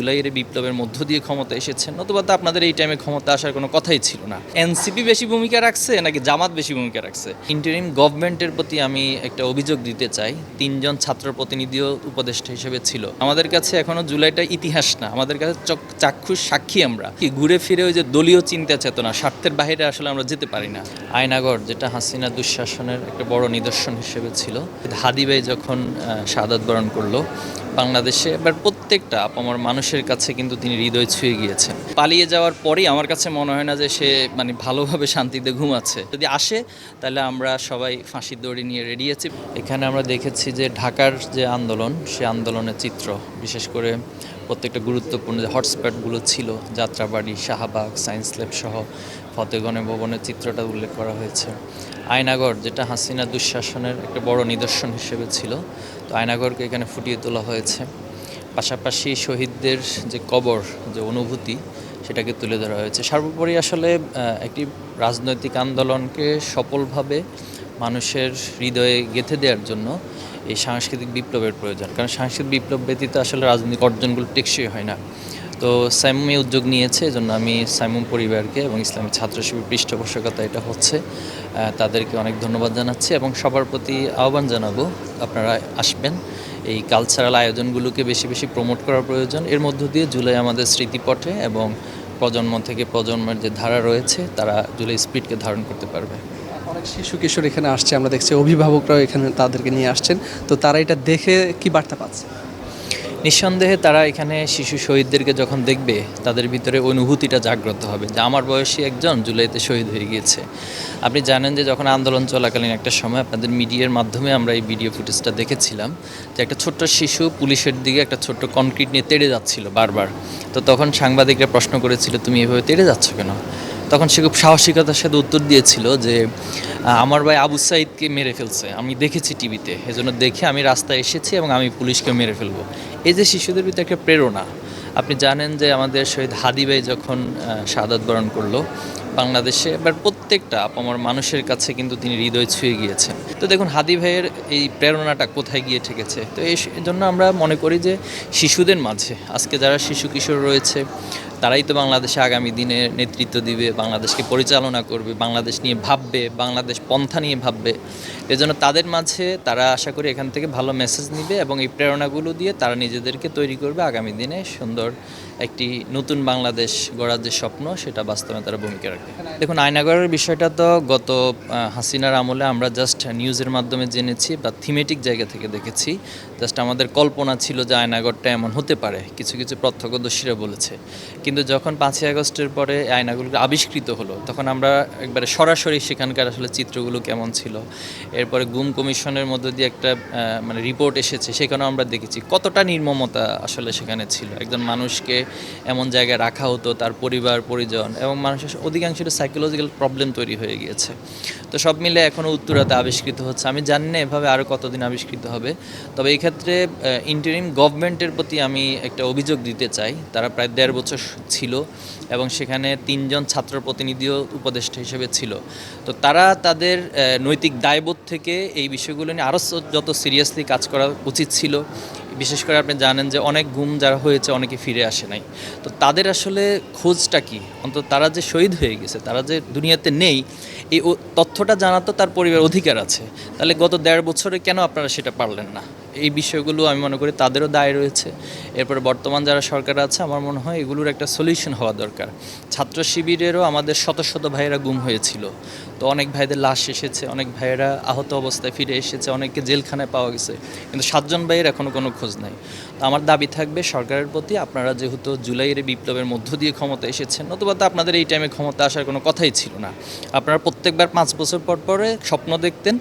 জুলাইয়ের বিপ্লবের মধ্য দিয়ে ক্ষমতা এসেছেন, নতুবা তো আপনাদের এই টাইমে ক্ষমতা আসার কোনো কথাই ছিল না। এনসিপি বেশি ভূমিকা রাখছে নাকি জামাত বেশি ভূমিকা রাখছে? ইন্টারিম গভর্নমেন্টের প্রতি আমি একটা অভিযোগ দিতে চাই। 3জন ছাত্র প্রতিনিধিও উপদেষ্টা হিসেবে ছিল। আমাদের কাছে এখনো জুলাইটা ইতিহাস না, আমাদের কাছে চাক্ষুষ সাক্ষী। আমরা কি ঘুরে ফিরে ওই যে দলীয় চিন্তা চেতনা, স্বার্থের বাইরে আসলে আমরা যেতে পারি না। আয়নাগর, যেটা হাসিনা দুঃশাসনের একটা বড় নিদর্শন হিসেবে ছিল, হাদি ভাই যখন শাহাদাত বরণ করলো বাংলাদেশে, এবার প্রত্যেকটা আপামর মানুষের কাছে কিন্তু তিনি হৃদয় ছুঁয়ে গিয়েছেন। পালিয়ে যাওয়ার পরেই আমার কাছে মনে হয় না যে সে ভালোভাবে শান্তিতে ঘুমাচ্ছে। যদি আসে তাহলে আমরা সবাই ফাঁসির দড়ি নিয়ে রেডি আছি। এখানে আমরা দেখেছি যে ঢাকার যে আন্দোলন, সে আন্দোলনের চিত্র, বিশেষ করে প্রত্যেকটা গুরুত্বপূর্ণ যে হটস্পটগুলো ছিল, যাত্রাবাড়ি, শাহবাগ, সায়েন্স ল্যাব সহ ফতেগণে ভবনের চিত্রটা উল্লেখ করা হয়েছে। আয়নাগর, যেটা হাসিনা দুঃশাসনের একটা বড় নিদর্শন হিসেবে ছিল, তো আয়নাগরকে এখানে ফুটিয়ে তোলা হয়েছে। পাশাপাশি শহীদদের যে কবর, যে অনুভূতি, সেটাকে তুলে ধরা হয়েছে। সর্বোপরি আসলে একটি রাজনৈতিক আন্দোলনকে সফলভাবে মানুষের হৃদয়ে গেঁথে দেওয়ার জন্য এই সাংস্কৃতিক বিপ্লবের প্রয়োজন। কারণ সাংস্কৃতিক বিপ্লব ব্যতীত আসলে রাজনৈতিক অর্জনগুলো টেকসই হয় না। তো সাইমুম এই উদ্যোগ নিয়েছে, এজন্য আমি সাইমুম পরিবারকে এবং ইসলামী ছাত্র শিবির পৃষ্ঠপোষকতা এটা হচ্ছে, তাদেরকে অনেক ধন্যবাদ জানাচ্ছি এবং সবার প্রতি আহ্বান জানাবো আপনারা আসবেন। এই কালচারাল আয়োজনগুলোকে বেশি বেশি প্রমোট করার প্রয়োজন। এর মধ্য দিয়ে জুলাই আমাদের স্মৃতিপটে এবং প্রজন্ম থেকে প্রজন্মের যে ধারা রয়েছে, তারা জুলাই স্পিরিটকে ধারণ করতে পারবে। অনেক শিশু কিশোর এখানে আসছে, আমরা দেখছি অভিভাবকরাও এখানে তাদেরকে নিয়ে আসছেন। তো তারা এটা দেখে কি বার্তা পাচ্ছে? নিঃসন্দেহে তারা এখানে শিশু শহীদদেরকে যখন দেখবে, তাদের ভিতরে অনুভূতিটা জাগ্রত হবে যে আমার বয়সী একজন জুলাইতে শহীদ হয়ে গিয়েছে। আপনি জানেন যে যখন আন্দোলন চলাকালীন একটা সময় আপনাদের মিডিয়ার মাধ্যমে আমরা এই ভিডিও ফুটেজটা দেখেছিলাম যে একটা ছোট্ট শিশু পুলিশের দিকে একটা ছোট্ট কনক্রিট নিয়ে তেড়ে যাচ্ছিল বারবার। তো তখন সাংবাদিকরা প্রশ্ন করেছিল, তুমি এভাবে তেড়ে যাচ্ছ কেন? তখন সে খুব সাহসিকতার সাথে উত্তর দিয়েছিল যে আমার ভাই আবু সাইদকে মেরে ফেলছে, আমি দেখেছি টিভিতে, এজন্য দেখে আমি রাস্তায় এসেছি এবং আমি পুলিশকে মেরে ফেলবো। এই যে শিশুদের ভিতরে একটা প্রেরণা। আপনি জানেন যে আমাদের শহীদ হাদি ভাই যখন শাহাদাত বরণ করলো বাংলাদেশে, এবার প্রত্যেকটা আপামর মানুষের কাছে কিন্তু তিনি হৃদয় ছুঁয়ে গিয়েছেন। তো দেখুন হাদি ভাইয়ের এই প্রেরণাটা কোথায় গিয়ে ঠেকেছে। তো এই জন্য আমরা মনে করি যে শিশুদের মাঝে আজকে যারা শিশু কিশোর রয়েছে, তারাই তো বাংলাদেশে আগামী দিনে নেতৃত্ব দিবে, বাংলাদেশকে পরিচালনা করবে, বাংলাদেশ নিয়ে ভাববে, বাংলাদেশ পন্থা নিয়ে ভাববে। এজন্য তাদের মাঝে তারা আশা করি এখান থেকে ভালো মেসেজ নিবে এবং এই প্রেরণাগুলো দিয়ে তারা নিজেদেরকে তৈরি করবে আগামী দিনে সুন্দর একটি নতুন বাংলাদেশ গড়ার যে স্বপ্ন, সেটা বাস্তবে তারা ভূমিকা রাখবে। দেখুন আয়নাগরের বিষয়টা তো গত হাসিনার আমলে আমরা জাস্ট নিউজের মাধ্যমে জেনেছি বা থিমেটিক জায়গা থেকে দেখেছি। জাস্ট আমাদের কল্পনা ছিল যে আয়নাগরটা এমন হতে পারে, কিছু কিছু প্রত্যক্ষদর্শীরা বলেছে। কিন্তু যখন 5ই আগস্টের পরে আয়নাগুলো আবিষ্কৃত হলো, তখন আমরা একবারে সরাসরি সেখানকার আসলে চিত্রগুলো কেমন ছিল, এরপরে গুম কমিশনের মধ্যে দিয়ে একটা রিপোর্ট এসেছে, সেখানেও আমরা দেখেছি কতটা নির্মমতা আসলে সেখানে ছিল। একজন মানুষকে এমন জায়গায় রাখা হতো, তার পরিবার পরিজন এবং মানুষের অধিকাংশের সাইকোলজিক্যাল প্রবলেম তৈরি হয়ে গিয়েছে। তো সব মিলে এখনও উত্তরাতে আবিষ্কৃত হচ্ছে। আমি জানি না এভাবে আরও কতদিন আবিষ্কৃত হবে। তবে এই ক্ষেত্রে ইন্টারিম গভর্নমেন্টের প্রতি আমি একটা অভিযোগ দিতে চাই। তারা প্রায় 1.5 বছর ছিল এবং সেখানে 3জন ছাত্র প্রতিনিধিও উপদেষ্টা হিসেবে ছিল। তো তারা তাদের নৈতিক দায়বোধ থেকে এই বিষয়গুলো নিয়ে আরও যত সিরিয়াসলি কাজ করা উচিত ছিল। বিশেষ করে আপনি জানেন যে অনেক গুম যারা হয়েছে অনেকে ফিরে আসে নাই। তো তাদের আসলে খোঁজটা কি, অন্তত তারা যে শহীদ হয়ে গেছে, তারা যে দুনিয়াতে নেই, এই তথ্যটা জানা তো তার পরিবার অধিকার আছে। তাহলে গত 1.5 বছরে কেন আপনারা সেটা পারলেন না? এই বিষয়গুলো আমি মনে করি তাদেরও দায় রয়েছে। এরপরে বর্তমান যারা সরকার আছে, আমার মনে হয় এগুলোর একটা সলিউশন হওয়া দরকার। ছাত্র শিবিরেরও আমাদের শত শত ভাইয়েরা গুম হয়েছিল। তো অনেক ভাইদের লাশ এসেছে, অনেক ভাইয়েরা আহত অবস্থায় ফিরে এসেছে, অনেককে জেলখানায় পাওয়া গেছে, কিন্তু 7 জন ভাইয়ের এখনও কোনো খোঁজ নাই। তো আমার দাবি থাকবে সরকারের প্রতি, আপনারা যেহেতু জুলাইয়ের বিপ্লবের মধ্য দিয়ে ক্ষমতা এসেছেন, নতুবা তো আপনাদের এই টাইমে ক্ষমতা আসার কোনো কথাই ছিল না। আপনারা প্রত্যেকবার 5 বছর পর পরে স্বপ্ন দেখতেন,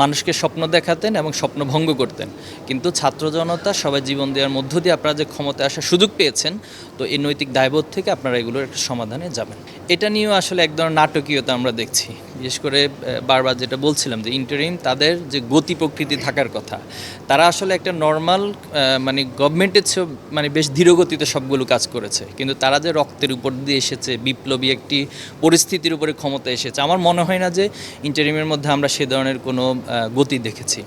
মানুষকে স্বপ্ন দেখাতেন এবং স্বপ্ন ভঙ্গ করতেন। কিন্তু ছাত্র জনতা সবাই জীবন দেওয়ার মধ্য দিয়ে আপনারা যে ক্ষমতায় আসার সুযোগ পেয়েছেন, তো এই নৈতিক দায়বোধ থেকে আপনারা এগুলোর একটা সমাধানে যাবেন। এটা নিয়েও আসলে এক ধরনের নাটকীয়তা আমরা দেখছি। বিশেষ করে বারবার যেটা বলছিলাম যে ইন্টারিম তাদের যে গতি প্রকৃতি থাকার কথা, তারা আসলে একটা নর্মাল মানে গভর্নমেন্টের চেয়েও মানে বেশ ধীরগতিতে সবগুলো কাজ করেছে, কিন্তু তারা যে রক্তের উপর দিয়ে এসেছে, বিপ্লবী একটি পরিস্থিতির উপরে ক্ষমতা এসেছে, আমার মনে হয় না যে ইন্টারিমের মধ্যে আমরা সে ধরনের কোনো গতি দেখেছি।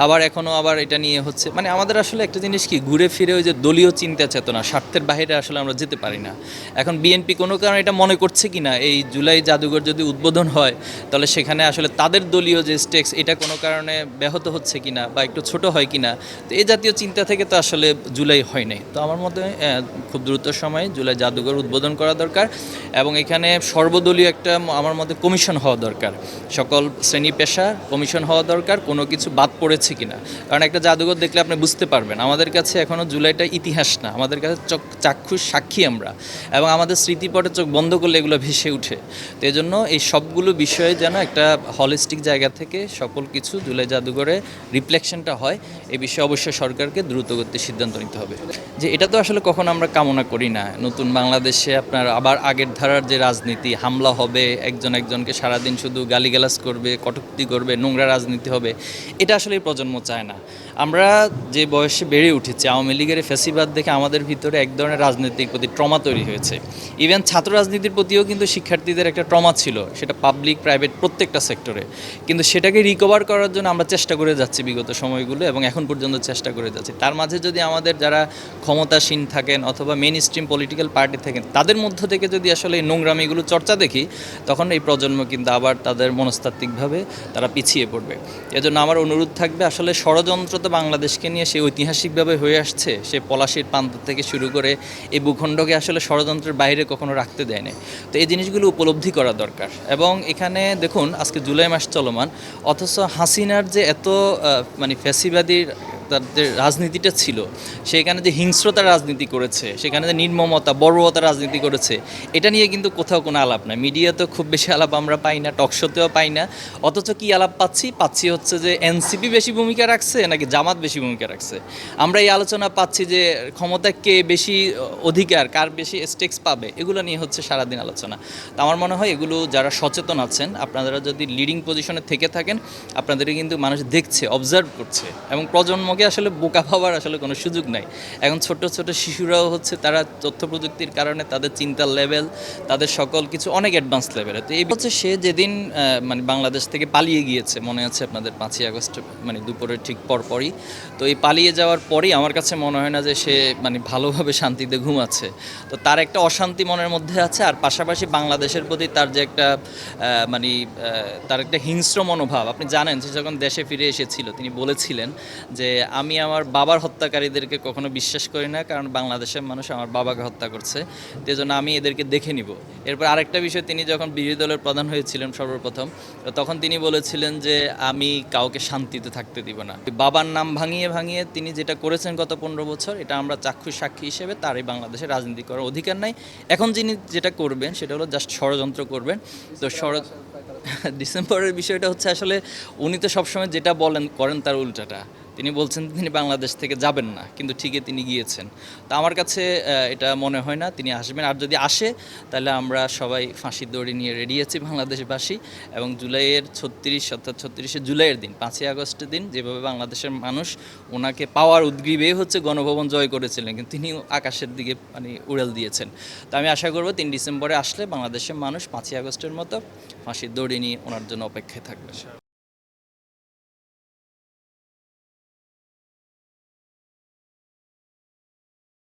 আবার এখনও আবার এটা নিয়ে হচ্ছে, মানে আমাদের আসলে একটা জিনিস কি, ঘুরে ফিরে ওই যে দলীয় চিন্তা চেতনা, স্বার্থের বাইরে আসলে আমরা যেতে পারি না। এখন বিএনপি কোনো কারণে এটা মনে করছে কি না এই জুলাই জাদুঘর যদি উদ্বোধন হয় তাহলে সেখানে আসলে তাদের দলীয় যে স্টেক্স এটা কোনো কারণে ব্যাহত হচ্ছে কি না বা একটু ছোট হয় কি না, তো এই জাতীয় চিন্তা থেকে তো আসলে জুলাই হয় নাই। তো আমার মতে খুব দ্রুত সময়ে জুলাই জাদুঘর উদ্বোধন করা দরকার এবং এখানে সর্বদলীয় একটা আমার মতে কমিশন হওয়া দরকার, সকল শ্রেণী পেশা কমিশন হওয়া দরকার, কোনো কিছু বাদ পড়েছে কিনা। কারণ একটা জাদুঘর দেখলে আপনি বুঝতে পারবেন আমাদের কাছে এখনও জুলাইটা ইতিহাস না, আমাদের কাছে চাক্ষুষ সাক্ষী আমরা, এবং আমাদের স্মৃতিপটে চোখ বন্ধ করলে এগুলো ভেসে উঠে। তো এই জন্য এই সবগুলো বিষয়ে যেন একটা হলিস্টিক জায়গা থেকে সকল কিছু জুলাই জাদুঘরে রিফ্লেকশনটা হয়, এই বিষয়ে অবশ্যই সরকারকে দ্রুতগতির সিদ্ধান্ত নিতে হবে। যে এটা তো আসলে কখনো আমরা কামনা করি না, নতুন বাংলাদেশে আপনার আবার আগের ধারার যে রাজনীতি, হামলা হবে, একজন একজনকে সারাদিন শুধু গালিগালাজ করবে, কটূক্তি করবে, নোংরা রাজনীতি হবে, এটা আসলে এই প্রজন্ম চায় না। আমরা যে বয়সে বেড়ে উঠেছি, আওয়ামী লীগের ফ্যাসিবাদ দেখে আমাদের ভিতরে এক ধরনের রাজনীতির প্রতি ট্রমা তৈরি হয়েছে। ইভেন ছাত্র রাজনীতির প্রতিও কিন্তু শিক্ষার্থীদের একটা ট্রমা ছিল, সেটা পাবলিক প্রাইভেট প্রত্যেকটা সেক্টরে, কিন্তু সেটাকে রিকভার করার জন্য আমরা চেষ্টা করে যাচ্ছি বিগত সময়গুলো এবং এখন পর্যন্ত চেষ্টা করে যাচ্ছি। তার মাঝে যদি আমাদের যারা ক্ষমতাসীন থাকেন অথবা মেইন স্ট্রিম পলিটিক্যাল পার্টি থাকেন তাদের মধ্য থেকে যদি আসলে এই নোংরামিগুলো চর্চা দেখি, তখন এই প্রজন্ম কিন্তু আবার তাদের মনস্তাত্ত্বিকভাবে তারা পিছিয়ে পড়বে। এজন্য আমার অনুরোধ থাকবে, আসলে ষড়যন্ত্র তো বাংলাদেশকে নিয়ে সে ঐতিহাসিকভাবে হয়ে আসছে, সে পলাশির প্রান্ত থেকে শুরু করে এই ভূখণ্ডকে আসলে ষড়যন্ত্রের বাইরে কখনো রাখতে দেয় না। তো এই জিনিসগুলো উপলব্ধি করা দরকার। এবং এখানে দেখুন আজকে জুলাই মাস চলমান, অথচ হাসিনার যে এত মানে ফ্যাসিবাদীর তার যে রাজনীতিটা ছিল, সেখানে যে হিংস্রতা রাজনীতি করেছে, সেখানে যে নির্মমতা বর্বরতা রাজনীতি করেছে, এটা নিয়ে কিন্তু কোথাও কোনো আলাপ না, মিডিয়াতেও খুব বেশি আলাপ আমরা পাই না, টকশোতেও পাই না। অথচ কি আলাপ পাচ্ছি হচ্ছে যে এনসিপি বেশি ভূমিকা রাখছে নাকি জামাত বেশি ভূমিকা রাখছে। আমরা এই আলোচনা পাচ্ছি যে ক্ষমতা কে বেশি অধিকার, কার বেশি স্টেক্স পাবে, এগুলো নিয়ে হচ্ছে সারাদিন আলোচনা। তো আমার মনে হয় এগুলো যারা সচেতন আছেন, আপনারা যদি লিডিং পজিশনে থেকে থাকেন, আপনাদেরকে কিন্তু মানুষ দেখছে, অবজার্ভ করছে, এবং প্রজন্মকে আসলে বোকা ভাবার আসলে কোনো সুযোগ নাই। এখন ছোট ছোট শিশুরাও হচ্ছে তারা তথ্য প্রযুক্তির কারণে তাদের চিন্তার লেভেল, তাদের সকল কিছু অনেক অ্যাডভান্স লেভেলে। তো এই হচ্ছে সে যেদিন মানে বাংলাদেশ থেকে পালিয়ে গিয়েছে, মনে আছে আপনাদের 5ই আগস্ট মানে দুপুরের ঠিক পরপরই, তো এই পালিয়ে যাওয়ার পরেই আমার কাছে মনে হয় না যে সে মানে ভালোভাবে শান্তিতে ঘুমাচ্ছে। তো তার একটা অশান্তি মনের মধ্যে আছে, আর পাশাপাশি বাংলাদেশের প্রতি তার যে একটা মানে তার একটা হিংস্র মনোভাব। আপনি জানেন যে যখন দেশে ফিরে এসেছিল তিনি বলেছিলেন যে আমি আমার বাবার হত্যাকারীদেরকে কখনো বিশ্বাস করি না, কারণ বাংলাদেশের মানুষ আমার বাবাকে হত্যা করছে, সেই জন্য আমি এদেরকে দেখে নিব। এরপর আরেকটা বিষয়, তিনি যখন বিরোধী দলের প্রধান হয়েছিলেন সর্বপ্রথম, তখন তিনি বলেছিলেন যে আমি কাউকে শান্তিতে থাকতে দিব না। বাবার নাম ভাঙিয়ে ভাঙিয়ে তিনি যেটা করেছেন গত 15 বছর, এটা আমরা চাক্ষুষ সাক্ষী হিসেবে, তার এই বাংলাদেশে রাজনীতি করার অধিকার নাই। এখন যিনি যেটা করবেন সেটা হলো জাস্ট ষড়যন্ত্র করবেন। তো ডিসেম্বরের বিষয়টা হচ্ছে আসলে উনি তো সবসময় যেটা বলেন করেন তার উল্টাটা। তিনি বলছেন তিনি বাংলাদেশ থেকে যাবেন না, কিন্তু ঠিকই তিনি গিয়েছেন। তো আমার কাছে এটা মনে হয় না তিনি আসবেন, আর যদি আসে তাহলে আমরা সবাই ফাঁসির দড়ি নিয়ে রেডি আছি বাংলাদেশবাসী। এবং জুলাইয়ের 36 অর্থাৎ 36শে জুলাইয়ের দিন, 5ই আগস্টের দিন, যেভাবে বাংলাদেশের মানুষ ওনাকে পাওয়ার উদ্গ্রীবে হচ্ছে গণভবন জয় করেছিলেন, কিন্তু তিনি আকাশের দিকে মানে উড়াল দিয়েছেন। তো আমি আশা করব 3 ডিসেম্বরে আসলে বাংলাদেশের মানুষ 5ই আগস্টের মতো ফাঁসির দড়ি নিয়ে ওনার জন্য অপেক্ষায় থাকবে।